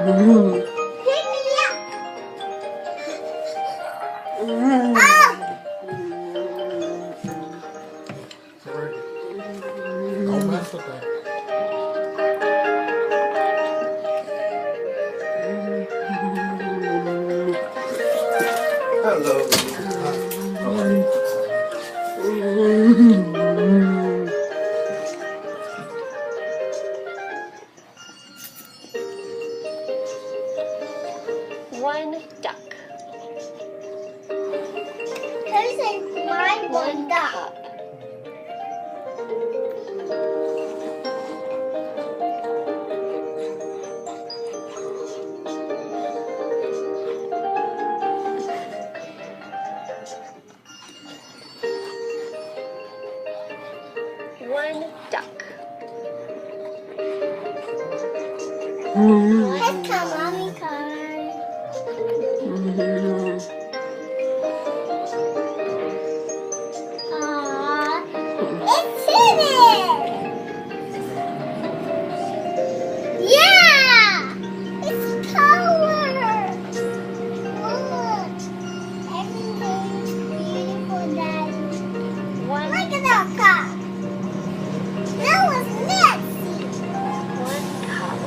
Pick me up. Ah! Don't mess with that. Hello. One duck. This is my one duck. Cup. One duck. Let's come, mommy, come. Aww, it's hidden. Yeah, it's colors. Look, everything's beautiful, Daddy. One, Look at that cup. That was messy. one cup.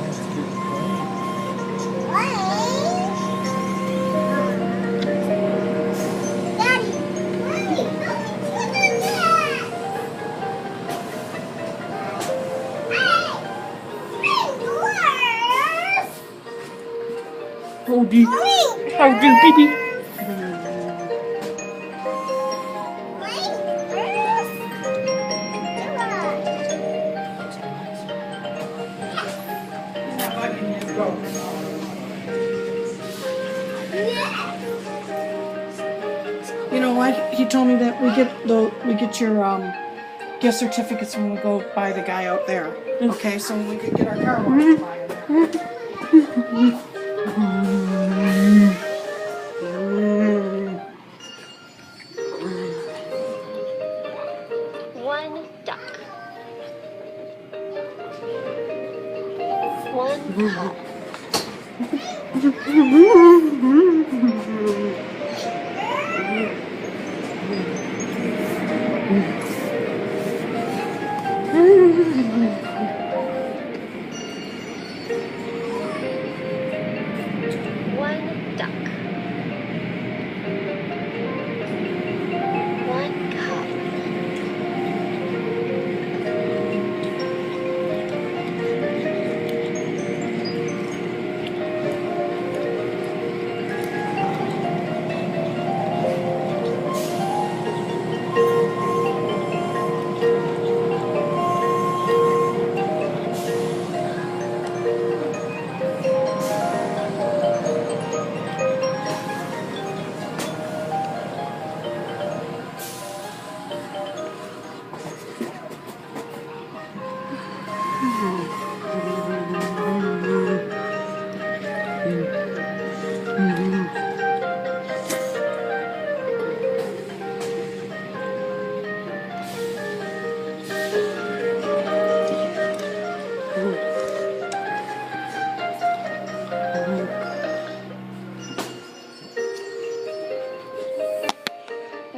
Daddy, Mommy, look at that. Hey, Howdy. fingers. Howdy, baby. You know what? He told me that we get your gift certificates when we go buy the guy out there. Okay, so we could get our car washed by him there. One duck. One cup. One duck. One cup.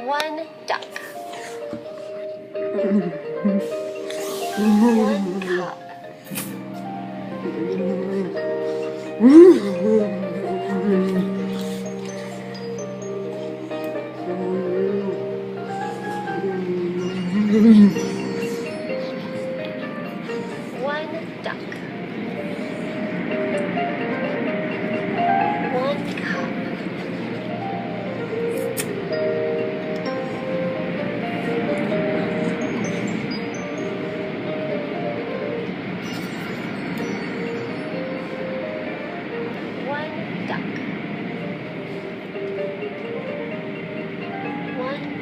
One duck. One cup.